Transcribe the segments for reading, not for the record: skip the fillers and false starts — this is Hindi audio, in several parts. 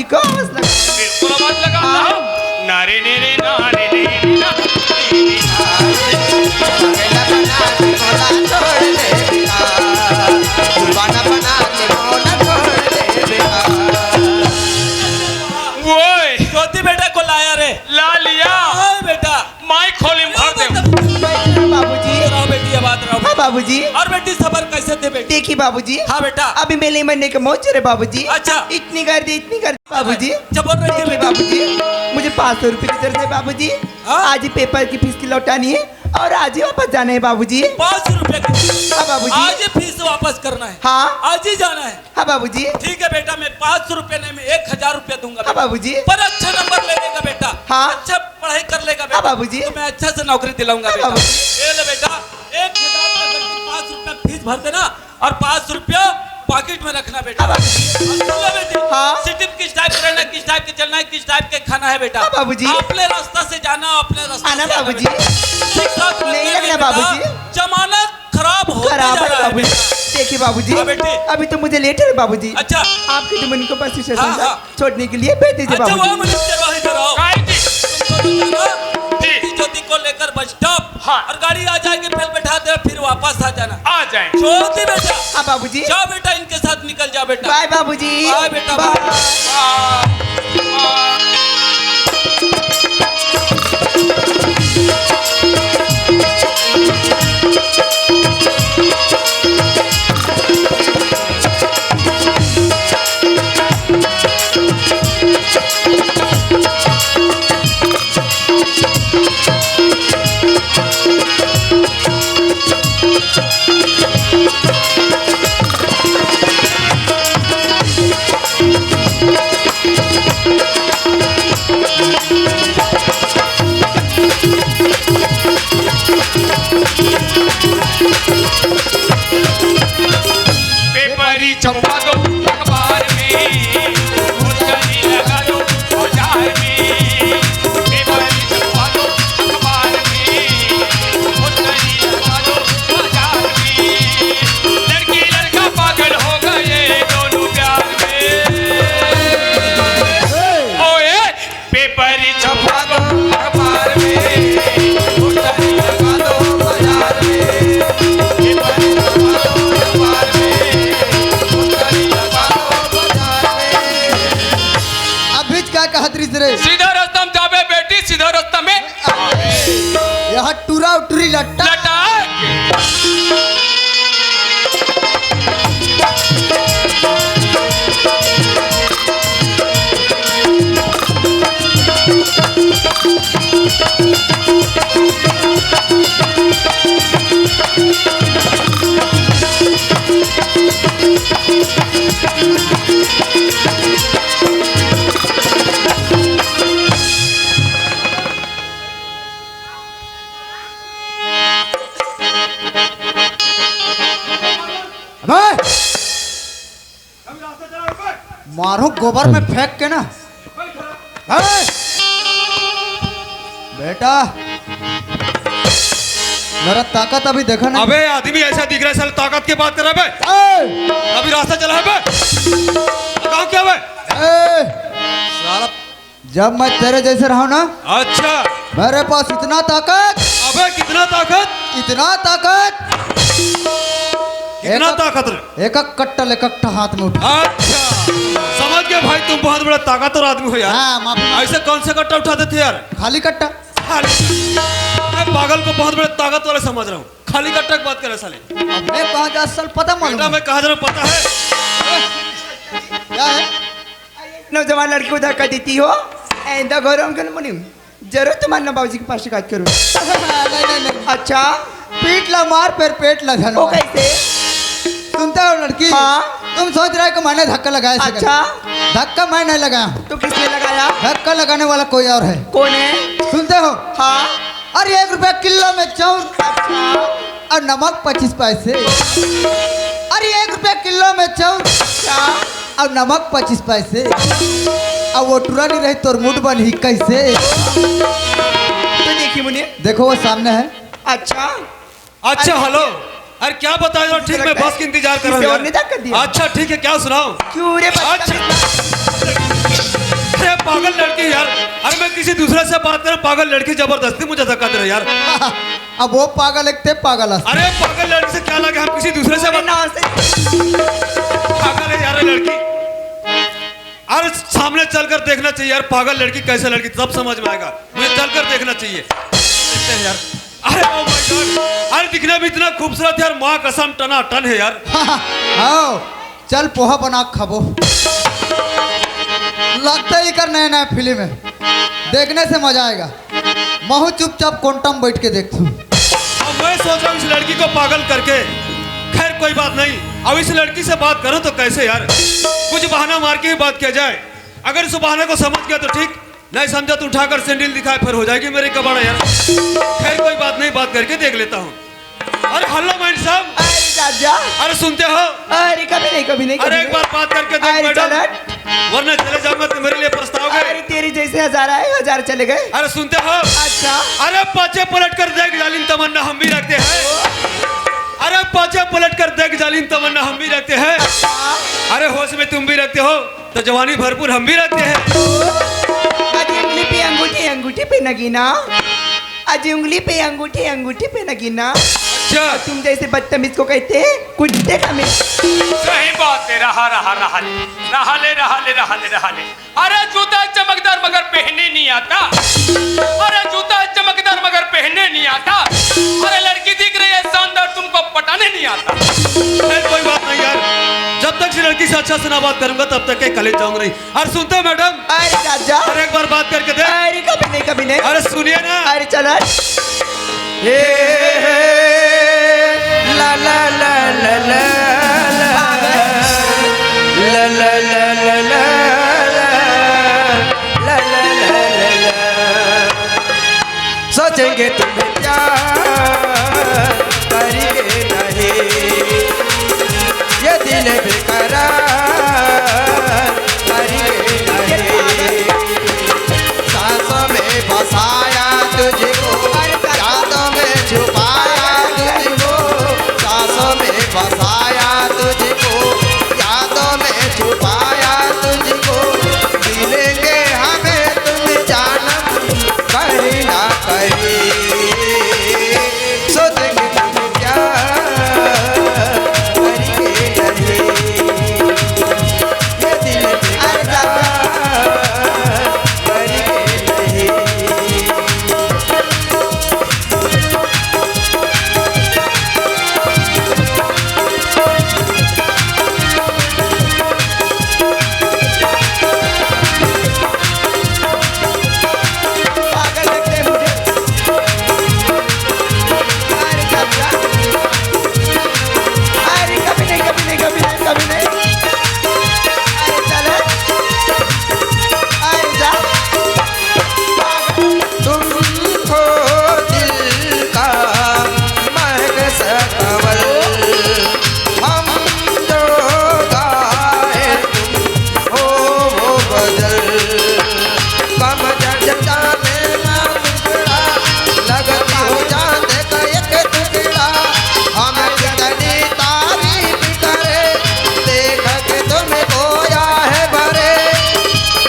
को आवाज लगा। बिल्कुल आवाज लगा। नारे नेरे नारे नेरे बेटा को लाया रे, ला लिया बेटा। माई खोली भर दे बाबूजी। रहो बेटी, आबाद रहो। हाँ बाबूजी। और बेटी सबर कैसे थे बेटी? देखिए बाबूजी। हाँ बेटा। अभी मेले मरने के मौज है बाबूजी। अच्छा। इतनी कर दी बाबूजी। जबर बेटी देखिए बाबूजी, मुझे 500 रुपए की जरूरत है बाबूजी। आज ही पेपर की फीस की लौटानी है और आज ही वापस जाना है बाबूजी। 500 रुपए की? हाँ बाबूजी। आज ही फीस वापस करना है? हाँ आज ही जाना है? हाँ बाबूजी। ठीक है बेटा, मैं 500 रुपए नहीं, मैं 1000 रुपया दूंगा। हाँ बाबूजी। पर अच्छा नंबर ले लेगा बेटा। हाँ। अच्छा पढ़ाई कर लेगा बेटा। हाँ बाबूजी। तो मैं अच्छा से नौकरी दिलाऊंगा हाँ बेटा। बाबूजी। ये ले बेटा, 1000 का करके 500 रुपया फीस भर देना और 500 रुपया पॉकेट में रखना बेटा। हाँ बाबूजी। हाँ। सिटी में किस टाइप का रहना, किस टाइप के चलना है, किस टाइप के खाना है बेटा। हाँ बाबूजी। अपने रास्ता से जाना, अपने रास्ते आना से आना बाबूजी। बेटा। शिक्षा नहीं लगना बाबूजी। जमानत खराब होते जा खराब है रहा है बाबूजी। बेटा। देखिए बाबूजी, हाँ बेटे। अभी तो मुझे लेट है बाबूजी। अच्छा। आपके दुमन को बस स्टेशन हाँ, हाँ। छोड़ने के लिए भेज दीजिए अच्छा, बाबूजी। वो मिनिस्टर वहीं पर आओ। ज्योति को लेकर बस स्टॉप। हाँ। और गाड़ी आ जाएगी, फिर बैठा दे, फिर वापस आ जाना। आ जाए ज्योति बेटा। हाँ बाबूजी। जाओ बेटा, इनके साथ निकल जाओ बेटा। बाय बाबूजी। बाय बेटा, बाय। पेपरी छपवा दो अखबार में, मुस्करी लगा दो औजार में। पेपरी छपवा दो अखबार में, मुस्करी लगा दो औजार में। लड़की लड़का पागल हो गए दोनों प्यार में। ओए पेपरी छपवा दो अखबार में, मुस्करी लगा दो औजार में। पेपरी छपवा दो अखबार में, सीधा रास्ता में जावे बेटी, सीधा रास्ता में यहाँ टूरा उटूरी लट्टा लटा मारो गोबर में फेंक के ना। बेटा मेरा ताकत अभी देखा ना। अबे आदमी ऐसा दिख रहा है, साले ताकत की बात कर रहा है बे। अभी रास्ता चला है बे, बताओ क्या बे? साला जब मैं तेरे जैसे रहा ना, अच्छा मेरे पास इतना ताकत। अबे कितना ताकत, इतना ताकत, कितना ताकत रे? एक एक कट्टल एक एक हाथ में उठा। अच्छा समझ गया भाई, तुम बहुत बड़ा ताकतवर आदमी हो यार। हाँ माफी। ऐसे कौन से कट्टा उठाते थे यार? खाली कट्टा। मैं पागल को बहुत बड़े ताकत वाले समझ रहा हूँ, खाली कट्टा की बात करे साले। अब मैं कहाँ जा सल पता मालूम बेटा मैं कहा जा रहा हूँ पता है क्या है? नौजवान लड़की को धक्का देती हो, ऐसा गौरव कर मुनिम जरूर तुम्हारे बाबूजी के पास शिकायत करूँ। नहीं। अच्छा पीठ ला मार फिर पेट ला धन। वो कैसे? सुनते हो लड़की? हाँ। तुम सोच रहे हो कि मैंने धक्का लगाया? अच्छा धक्का मैं नहीं लगाया। तो किसने लगाया? धक्का लगाने वाला कोई और है। कौन है? सुनते हो? हाँ। अरे 1 रुपया किलो में चाउर और नमक 25 पैसे। अरे 1 रुपया किलो में चाउर और नमक 25 पैसे। अब वो टूरा नहीं रही तो मूड बन ही कैसे? तो देखिए मुझे, देखो वो सामने है। अच्छा हेलो, अरे क्या बता रहे हो? ठीक मैं बस का इंतजार कर रहा हूँ। अच्छा ठीक है, क्या सुनाओ? क्यों रे? अच्छा पागल लड़की यार, अरे मैं किसी दूसरे से बात कर रहा हूँ, पागल लड़की जबरदस्ती मुझे धक्का दे रहा है यार। अब वो पागल एक ते पागल है। अरे पागल लड़की से क्या लगे, हम किसी दूसरे से बात, पागल है यार ये लड़की। अरे सामने चलकर देखना चाहिए यार, पागल लड़की कैसे लड़की तब समझ में आएगा, मुझे चलकर देखना चाहिए। देखते हैं यार। अरे ओ माय गॉड, अरे दिखने में इतना खूबसूरत यार, माँ कसम टना टन है यार। आओ चल पोहा बना के खाबो। लगता ही कर नया नया फिल्म है, देखने से मजा आएगा। महू चुपचाप कोंटम बैठ के देखता हूँ। अब मैं सोच रहा हूँ इस लड़की को पागल करके, खैर कोई बात नहीं, अब इस लड़की से बात करूं तो कैसे यार, कुछ बहाना मार के ही बात किया जाए। अगर इस बहाने को समझ गया तो ठीक, नहीं समझा तो उठाकर सैंडल दिखाए फिर हो जाएगी मेरी कबाड़ा यार। खैर कोई बात नहीं, बात करके देख लेता हूँ। अरे हेलो मैन साहब, अरे राजा, अरे सुनते हो? अरे कभी नहीं कभी नहीं, अरे एक बार बात करके देख अरे मैडम, चल, वरना चले जाऊंगा तो मेरे लिए पछताओगे। अरे तेरी जैसे 1000 आए 1000 चले गए। अरे सुनते हो? अच्छा, अरे पाछे पलट कर देख जालिम तमन्ना हम भी रखते हैं। अरे पाछे पलट कर देख जालिम तमन्ना हम भी रखते हैं। अरे होश में तुम भी रखते हो तो जवानी भरपूर हम भी रखते हैं। आज उंगली पे अंगूठी अंगूठी पे नगीना, आज उंगली पे अंगूठी अंगूठी पे नगीना। अच्छा तुम जैसे बदतमीज को कहते हैं कुत्ते का मैं। सही बात है, रहा रहा रहा ले रहा ले रहा ले रहा ले रहा ले। अरे जूता चमकदार मगर पहनने नहीं आता, अरे जूता चमकदार मगर पहनने नहीं आता। अरे लड़की दिख रही है शानदार, तुमको पटाने नहीं आता। अरे कोई बात नहीं यार, जब तक इस लड़की से अच्छा से ना बात करूंगा तब तक कहीं कॉलेज जाऊंगा नहीं। अरे सुनते हो मैडम? अरे राजा, अरे एक बार बात करके दे। अरे कभी नहीं कभी नहीं। अरे सुनिए ना। अरे चल, हे ला ला ला ला ला ला ला ला ला ला ला ला ला। सोचेंगे तुम्हें प्यार करेंगे नहीं, ये दिल बेकरार करेंगे नहीं। सांसों में बसाया तुझको, यादों में छुपाया तुझको, सांसों में बसाया तुझको, यादों में छुपाया तुझको। मिलेंगे हमें तुम जानम कहीं ना कहीं, सोचेंगे तुम क्या करेंगे नहीं, ये दिल बेकरार करेंगे नहीं। पागल लगते हैं मुझे। अरे कब्जा, अरे कभी नहीं कभी नहीं कभी नहीं कभी नहीं। अरे चलो, अरे जा। तुमको दिल का महक सकवल, हम जो गाए तुम हो वो गजल। कम जटा में ना टुकड़ा, लगता हो चांद का एक टुकड़ा। हम कितनी तारीफ करे, देख के तुम्हें खोया है भरे।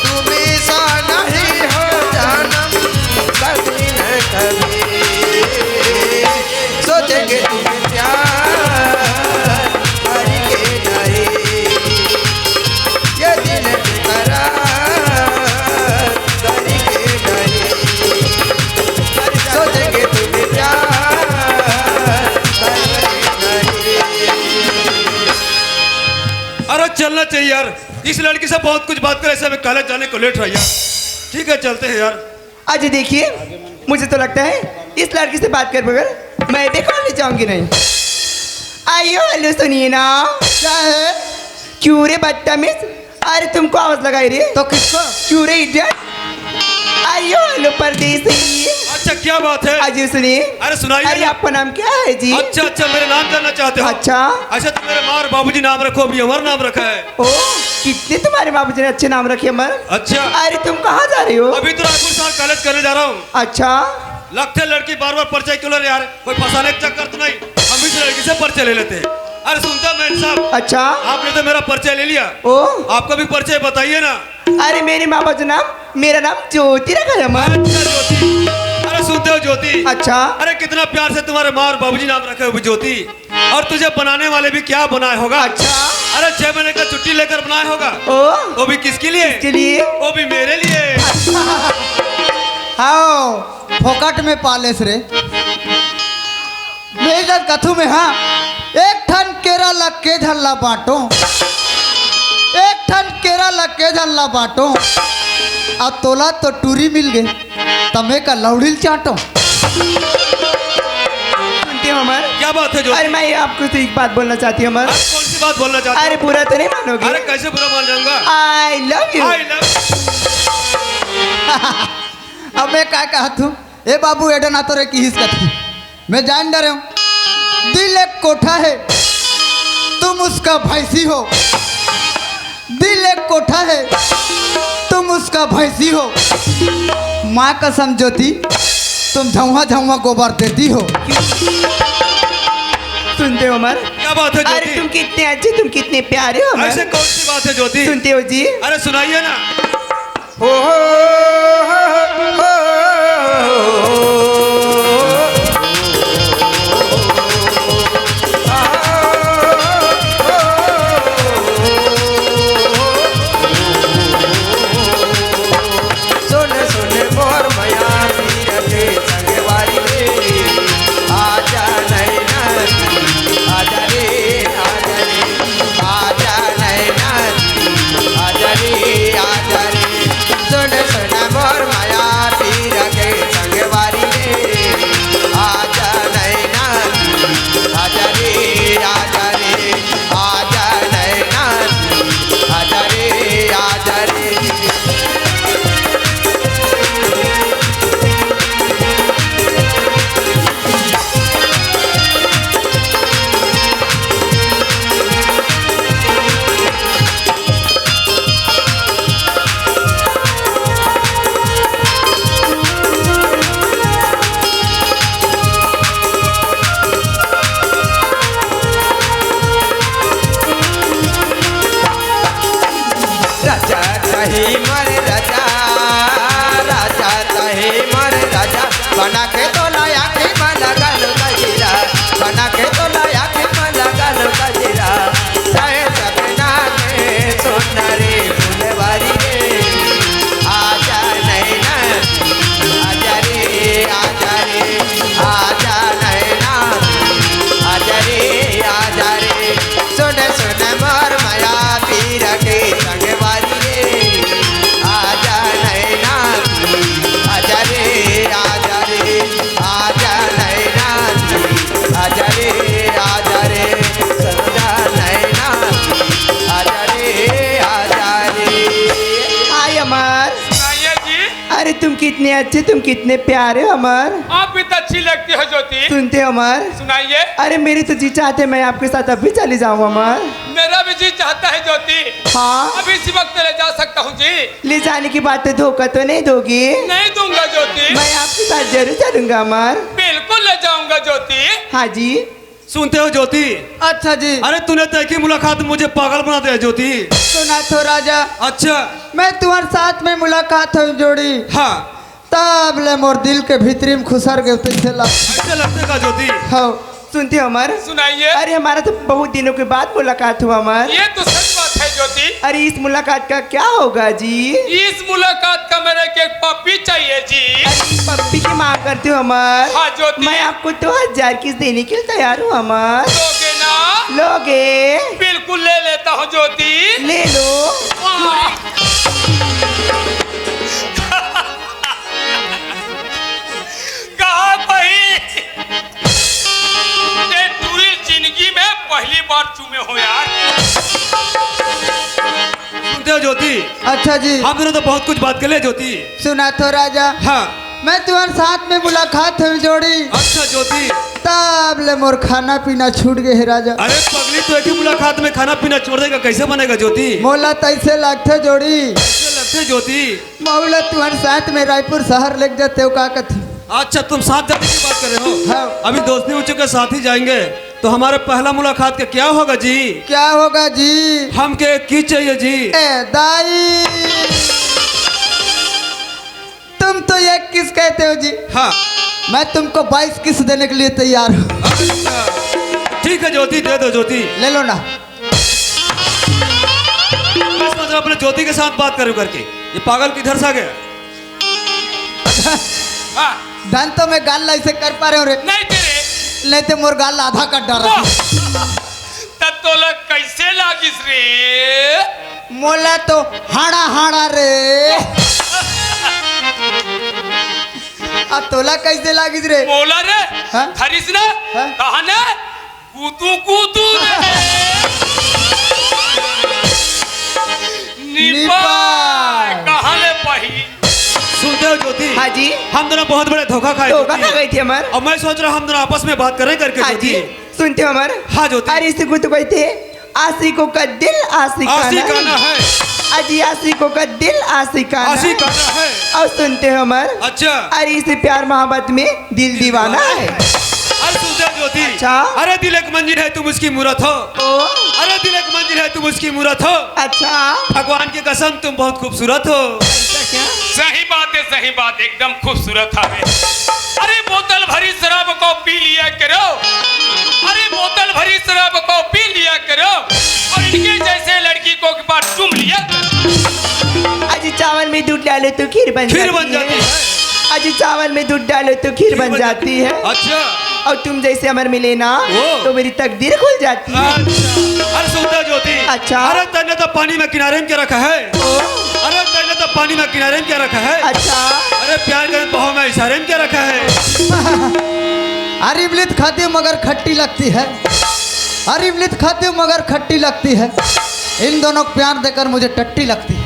तुम सा नहीं हो जानम कभी न कभी, सोचेंगे तुम प्यार करेंगे नहीं, ये दिल बेकरार करेंगे नहीं, सोचेंगे तुम प्यार करेंगे नहीं। अरे चलना चाहिए यार, इस लड़की से बहुत कुछ बात कर, ऐसे में कॉलेज जाने को लेट रहा यार। ठीक है चलते हैं यार। आज देखिए, मुझे तो लगता है इस लड़की से बात कर बगैर मैं भी कॉलेज जाऊंगी नहीं। आइयो हेलो सुनिए ना। क्या है? क्यों रे बदतमीज, अरे तुमको आवाज लगाई रे तो किसको? क्यों रे इडियट। आइयो हेलो परदेसी। अच्छा क्या बात है? आज सुनिए। अरे सुनाइए अरे ना। आपका नाम क्या है जी? अच्छा अच्छा, मेरे नाम जानना चाहते हो? अच्छा, अच्छा तो मेरे माँ और बाबूजी नाम रखो, अभी हमारा नाम रखा है। ओ कितने तुम्हारे बाबूजी ने अच्छे नाम रखे अमर। अच्छा अरे तुम कहाँ जा रही हो? अभी तो रायपुर साल कॉलेज करने जा रहा हूँ। अच्छा, लगते लड़की बार बार परिचय क्यों ले रहे यार, कोई फंसाने का चक्कर तो नहीं, हम इस लड़की से परिचय ले लेते हैं। अरे सुनता मैन साहब, अच्छा, आपने तो मेरा परिचय ले लिया, ओ आपका भी परिचय बताइए ना। अरे मेरे माँ बाबू नाम मेरा नाम ज्योति रखा है अमर। अच्छा ज्योति, अरे सुनते हो ज्योति? अच्छा। अरे कितना प्यार से तुम्हारे माँ और बाबूजी नाम रखे हुए ज्योति, और तुझे बनाने वाले भी क्या बनाए होगा? अच्छा। अरे 6 महीने का छुट्टी लेकर बनाया होगा। ओ वो भी किसके लिए? के लिए? वो भी मेरे लिए। हाँ फोकट में पालेस रे मेरा कथू में। हाँ एक ठन केरा लग के झल्ला बांटो, एक ठन केरा लग के झल्ला बांटो, अब तोला तो टूरी मिल गई तमे का लौड़िल चाटो। सुनते हो अमर? क्या बात है ज्योति? अरे मैं आपको तो एक बात बोलना चाहती हूँ अमर। अरे कौन सी बात बोलना चाहते अरे हो? बुरा तो नहीं मानोगे? अरे कैसे बुरा मान जाऊंगा? I love you. I love- अब मैं क्या कहत हूँ, ए बाबू एडन ना तो रे की हिस कथी मैं जान डरे हूँ। दिल एक कोठा है तुम उसका भैंसी हो, दिल एक कोठा है तुम उसका भैंसी हो, माँ कसम ज्योति तुम झुआ झुआ गोबर देती हो। सुनते हो अमर? क्या बात है अरे ज्योति? तुम कितने अच्छे, तुम कितने प्यारे हो अमर। ऐसे कौन सी बात है ज्योति? सुनते हो जी? अरे सुनाइए ना। हो सुन सुन मोर मया वीर के संगवारी रे, आजा नैना आजा रे, आजा रे, आजा नैना आजा रे, आजा रे। सुन सुन मोर माया पीर के संगवारी रे, आजा नैना आजा रे, आजा रे, आजा नैना आजा रे, आजा रे। राजा चाहे मर राजा, राजा चाहे मर राजा, बना के तो लाया के मन गल गजरा, बना के तो लाया के मन गल गजरा, चाहे सपना के सोनारे फुलवारी रे, आजा नैना आजा रे, आजा रे, आजा नैना आजा रे, आजा रे। सुन सुन मोर माया पीर के संगवारी रे, आजा नैना आजा रे, आजा रे, आजा नैना आजा रे, आजा रे, सदा नैना आजा रे, आजा रे। हाय अमर। सुनाइए जी। अरे तुम कितने अच्छे, तुम कितने प्यारे हो अमर। आप भी तो अच्छी लगती हो ज्योति। सुनते हो अमर? सुनाइए। अरे मेरी तो जी चाहते मैं आपके साथ अभी चली जाऊँ अमर। मेरा भी जी चाहता है ज्योति, हाँ अभी इसी वक्त ले जा सकता हूँ जी। ले जाने की बात है, धोखा तो नहीं दोगी? नहीं दूंगा ज्योति, मैं आपके साथ जरूर चलूंगा अमर। बिल्कुल ले जाऊंगा ज्योति। हाँ जी। सुनते हो ज्योति? अच्छा जी अरे तूने तय की मुलाकात में मुझे पागल बना दिया ज्योति। सुना तो राजा, अच्छा। मैं तुम्हारे साथ में मुलाकात हुई जोड़ी, हाँ तब ले मोर दिल के भीतरी में खुसर गए तुझसे लग। ऐसे लगते का ज्योति? हाँ सुनते हो अमर? सुनाइए। अरे हमारा तो बहुत दिनों के बाद मुलाकात हुआ अमर। ये तो सच बात है ज्योति। अरे इस मुलाकात का क्या होगा जी? इस मुलाकात का मेरे को एक पप्पी चाहिए जी। अरे पप्पी की मांग करती हूँ अमर। हाँ ज्योति। मैं आपको 2000 किस देने के लिए तैयार हूँ अमर। लोगे ना? लोगे? बिल्कुल ले लेता हूँ ज्योति। ले लो। कहा भाई, ये पूरी जिंदगी में पहली बार चूमे हो यार। सुनते हो ज्योति? अच्छा जी हम दोनों तो बहुत कुछ बात कर ले ज्योति। सुना तो राजा, हाँ मैं तुम्हारे साथ में मुलाकात हुई जोड़ी, अच्छा ज्योति। तब ले मोर खाना पीना छूट गए है राजा। अरे पगली तो एक ही मुलाकात में खाना पीना छोड़ देगा, कैसे बनेगा ज्योति? मोला तैसे लगते जोड़ी, कैसे लगते ज्योति? मौला तुम्हारे साथ में रायपुर शहर लेके जाते हो का कथी। अच्छा तुम साथ जाने की बात कर रहे हो? हाँ। अभी दोस्ती हो चुके साथ ही जाएंगे, तो हमारे पहला मुलाकात का क्या होगा जी? क्या होगा जी? हमके की चाहिए जी? ए दाई किस कहते हो जी? हाँ मैं तुमको 22 किस देने के लिए तैयार हूँ। अच्छा ठीक है ज्योति, दे दो ज्योति। ले लो ना। मैं सोच रहा अपने ज्योति के साथ बात करूं करके, ये पागल किधर से आ गया? हाँ, धन तो मैं गाल ऐसे कर पा रहे हो रे, नहीं तेरे नहीं तो मोर गाल आधा कट डर रहा। तब तो लग कैसे लागिस रे? मोला तो हाड़ा हाड़ा रे। अब तोला कैसे लागिस रे? बोला रे हाँ? थरिस ना हाँ? कहने कूतू कूतू रे निपाय कहने पही। सुनते हो ज्योति? हाँ जी। हम दोनों बहुत बड़े धोखा खाए धोखा ज्योति। खा गई थी हमार। और मैं सोच रहा हम दोनों आपस में बात करें करके हाँ जी, ज्योति। सुनते हो हमार? हाँ ज्योति। अरे इसी को तो कहते आशिकों का दिल आशिकाना आशिकाना है। अजी आशिकों का दिल आशिकाना आशिकाना है। और सुनते हो हमार? अच्छा अरे इसे प्यार मोहब्बत में दिल दीवाना है। अरे सुनते हो ज्योति? अच्छा। अरे दिल एक मंजिल है तुम उसकी मूरत हो। ओ अरे दिल एक मंजिल है तुम उसकी मूरत हो। अच्छा, भगवान की कसम तुम बहुत खूबसूरत हो। ऐसा क्या? सही बात है, सही बात, एकदम खूबसूरत है। अरे बोतल भरी शराब को पी लिया करो, अरे बोतल भरी शराब को पी लिया करो और इनके जैसे लड़की को एक बार चूम लिया करो। अजी चावल में दूध डालो तो खीर बन जाती है। अजी चावल में दूध डालो तो खीर बन जाती है। अच्छा और तुम जैसे अमर मिले ना ओ। तो मेरी तकदीर खुल जाती है। अच्छा। अरे सुनते हो ज्योति? अच्छा। अरे तैने तो पानी में किनारे में क्या रखा है? ओ, अरे तैने तो पानी में किनारे में क्या रखा है? अच्छा, अरे प्यार के बहाव में इशारे में क्या रखा है? अरे इमलित खाती हूँ मगर खट्टी लगती है। अरे इमलित खाती हूँ मगर खट्टी लगती है। इन दोनों को प्यार देकर मुझे टट्टी लगती है।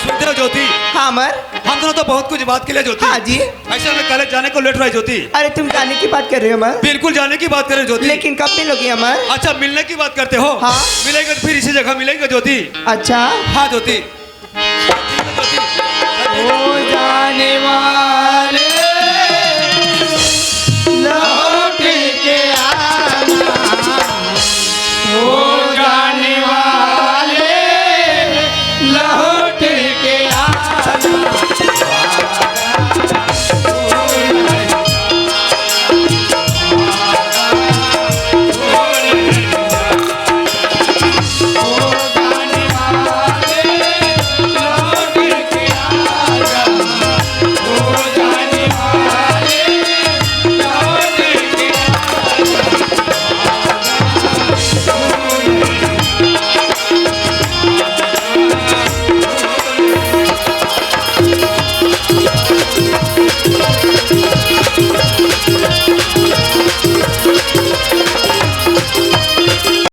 सुनते हो ज्योति? हाँ अमर। हम दोनों तो बहुत कुछ बात के लिए ज्योति। हाँ जी। ऐसे में कॉलेज जाने को लेट रहा है ज्योति। अरे तुम जाने की बात कर रहे हो अमर, बिल्कुल जाने की बात करें ज्योति। लेकिन कब मिलोगे अमर? अच्छा मिलने की बात करते हो? हाँ। मिलेंगे तो फिर इसी जगह मिलेंगे ज्योति। अच्छा, हाँ ज्योति। ओ जाने वाला